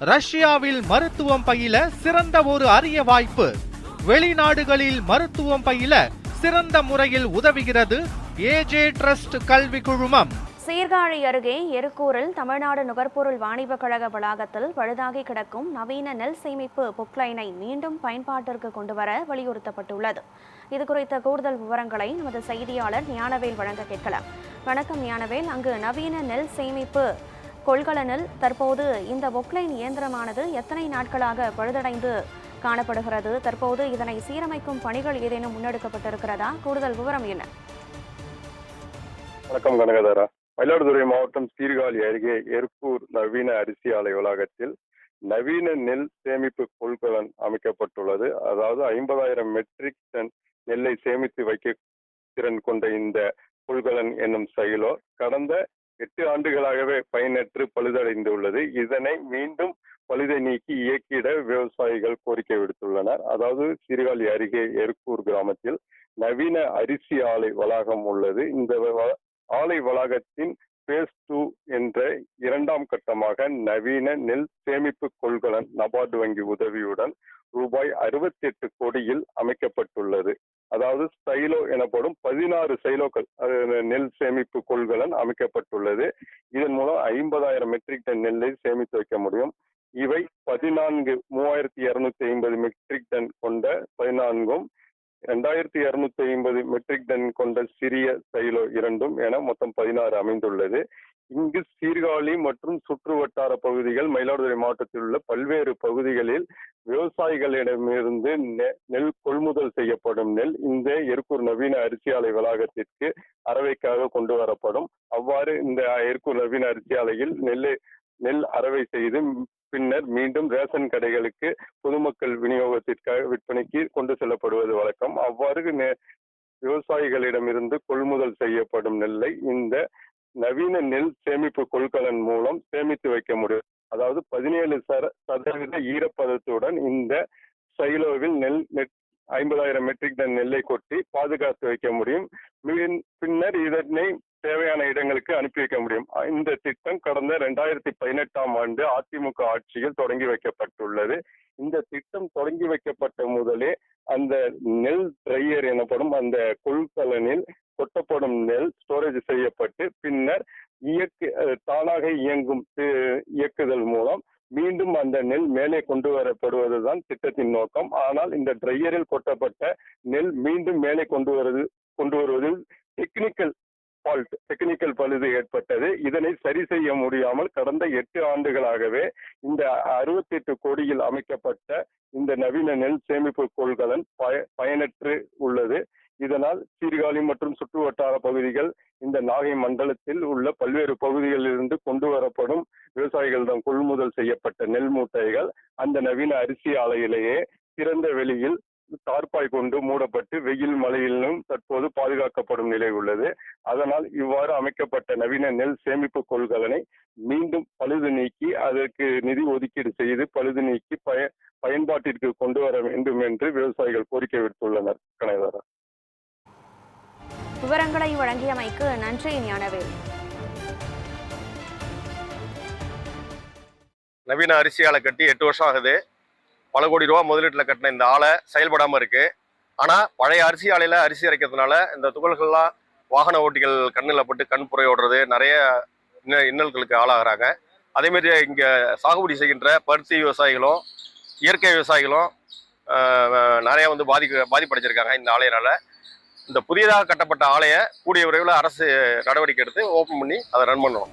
ரஷ்யாவில் மருத்துவம் பயில சிறந்த ஒரு அரிய வாய்ப்பு. வெளிநாடுகளில் மருத்துவம் பயில சிறந்த முறையில் உதவுகிறது ஏஜே ட்ரஸ்ட் கல்வி குழுமம். சீர்காழி அருகே எருக்கூரில் தமிழ்நாடு நுகர்பொருள் வாணிப கழக வளாகத்தில் பழுதாகி கிடக்கும் நவீன நெல் சேமிப்பு பொக்லைனை மீண்டும் பயன்பாட்டிற்கு கொண்டுவர வலியுறுத்தப்பட்டுள்ளது. இதுகுறித்த கூடுதல் விவரங்களை நமது செய்தியாளர் ஞானவேல் வழங்க கேட்கலாம். வணக்கம் ஞானவேல், அங்கு நவீன நெல் சேமிப்பு கொள்கலனில் தற்போது இந்த பொக்லைன் இயந்திரமானது எத்தனை நாட்களாக பழுதடைந்து காணப்படுகிறது? தற்போது இதனை சீரமைக்கும் பணிகள் ஏதேனும் முன்னெடுக்கப்பட்டிருக்கிறதா? கூடுதல் விவரம் என்ன? வணக்கம் கனகதாரா. மயிலாடுதுறை மாவட்டம் சீர்காழி அருகே எருக்கூர் நவீன அரிசி ஆலை வளாகத்தில் நவீன நெல் சேமிப்பு கொள்கலன் அமைக்கப்பட்டுள்ளது. அதாவது 50,000 மெட்ரிக் டன் நெல்லை சேமித்து வைக்க திறன் கொண்ட இந்த கொள்கலன் என்னும் சைலோ கடந்த 8 ஆண்டுகளாகவே பயனற்று பழுதடைந்துள்ளது. இதனை மீண்டும் பழுதை நீக்கி இயக்கிட விவசாயிகள் கோரிக்கை விடுத்துள்ளனர். அதாவது சீர்காழி அருகே எருக்கூர் கிராமத்தில் நவீன அரிசி ஆலை வளாகம் உள்ளது. இந்த ஆலை வளாகத்தின் பேஸ் 2 என்ற 2ஆம் கட்டமாக நவீன நெல் சேமிப்பு கொள்கலன் நபார்டு வங்கி உதவியுடன் ரூபாய் 68 கோடியில் அமைக்கப்பட்டுள்ளது. அதாவது சைலோ எனப்படும் 16 சைலோக்கள் நெல் சேமிப்பு கொள்கலன் அமைக்கப்பட்டுள்ளது. இதன் மூலம் 50,000 மெட்ரிக் டன் நெல்லை சேமித்து வைக்க முடியும். இவை 3250 மெட்ரிக் டன் கொண்ட 14ம் 2250 மெட்ரிக் டன் கொண்ட சிறிய சைலோ 2ம் என மொத்தம் 16 அமைந்துள்ளது. இங்கு சீர்காழி மற்றும் சுற்று வட்டார பகுதிகள், மயிலாடுதுறை மாவட்டத்தில் உள்ள பல்வேறு பகுதிகளில் விவசாயிகளிடமிருந்து நெல் கொள்முதல் செய்யப்படும் நெல் இந்த எருக்கூர் நவீன அரிசி ஆலை வளாகத்திற்கு அரவைக்காக கொண்டு வரப்படும். அவ்வாறு இந்த எருக்கூர் நவீன அரிசி ஆலையில் நெல் அரவை செய்து பின்னர் மீண்டும் ரேஷன் கடைகளுக்கு பொதுமக்கள் விநியோகத்திற்காக விற்பனைக்கு கொண்டு செல்லப்படுவது வழக்கம். அவ்வாறு விவசாயிகளிடமிருந்து கொள்முதல் செய்யப்படும் நெல்லை இந்த நவீன நெல் சேமிப்பு கொள்கலன் மூலம் சேமித்து வைக்க முடியும். அதாவது 17% ஈரப்பதத்துடன் இந்த சைலோவில் 50,000 மெட்ரிக் டன் நெல்லை கொட்டி பாதுகாத்து வைக்க முடியும். பின்னர் இதனை தேவையான இடங்களுக்கு அனுப்பி வைக்க முடியும். இந்த திட்டம் கடந்த 2018ஆம் ஆண்டு அதிமுக ஆட்சியில் தொடங்கி வைக்கப்பட்டுள்ளது. இந்த திட்டம் தொடங்கி வைக்கப்பட்ட முதலே அந்த நெல் ட்ரையர் எனப்படும் அந்த கொள்கலனில் கொட்டப்படும் நெல் ஸ்டோரேஜ் செய்யப்பட்டு பின்னர் தானாக இயக்குதல் மூலம் மீண்டும் அந்த நெல் மேலே கொண்டு வரப்படுவதுதான் திட்டத்தின் நோக்கம். ஆனால் இந்த ட்ரையரில் கொட்டப்பட்ட நெல் மீண்டும் மேலே கொண்டு வருவதில் டெக்னிக்கல் பழுது ஏற்பட்டது. இதனை சரி செய்ய முடியாமல் கடந்த 8 ஆண்டுகளாகவே இந்த 68 கோடியில் அமைக்கப்பட்ட இந்த நவீன நெல் சேமிப்பு கொள்கலன் பயனற்று உள்ளது. இதனால் சீர்காழி மற்றும் சுற்று வட்டார பகுதிகள், இந்த நாகை மண்டலத்தில் உள்ள பல்வேறு பகுதிகளிலிருந்து கொண்டு வரப்படும் விவசாயிகளிடம் கொள்முதல் செய்யப்பட்ட நெல் மூட்டைகள் அந்த நவீன அரிசி ஆலையிலேயே திறந்த வெளியில் தார்பாய் கொண்டு மூடப்பட்டு வெயில் மழையிலும் தற்போது பாதுகாக்கப்படும் நிலை உள்ளது. அதனால் இவ்வாறு அமைக்கப்பட்ட நவீன நெல் சேமிப்பு கொள்கலனை மீண்டும் பழுது நீக்கி அதற்கு நிதி ஒதுக்கீடு செய்து பழுது நீக்கி பயன்பாட்டிற்கு கொண்டு வர வேண்டும் என்று விவசாயிகள் கோரிக்கை விடுத்துள்ளனர். கனகதாரா, விவரங்களை வழங்கியமைக்கு நன்றி ஞானவேல். நவீன அரிசி ஆலை கட்டி 8 வருஷம் ஆகுது. பல கோடி ரூபா முதலீட்டில் கட்டின இந்த ஆலை செயல்படாமல் இருக்கு. ஆனால் பழைய அரிசி ஆலையில் அரிசி அரைக்கிறதுனால இந்த துகள்கள்லாம் வாகன ஓட்டிகள் கண்ணில் பட்டு கண் புரை ஓடுறது, நிறைய இன்னல்களுக்கு ஆளாகிறாங்க. அதேமாரி இங்கே சாகுபடி செய்கின்ற பருத்தி விவசாயிகளும் இயற்கை விவசாயிகளும் நிறைய வந்து பாதிப்படைஞ்சிருக்காங்க இந்த ஆலையினால. இந்த புதியதாக கட்டப்பட்ட ஆலையை கூடிய விரைவில் அரசு நடவடிக்கை எடுத்து ஓப்பன் பண்ணி அதை ரன் பண்ணணும்.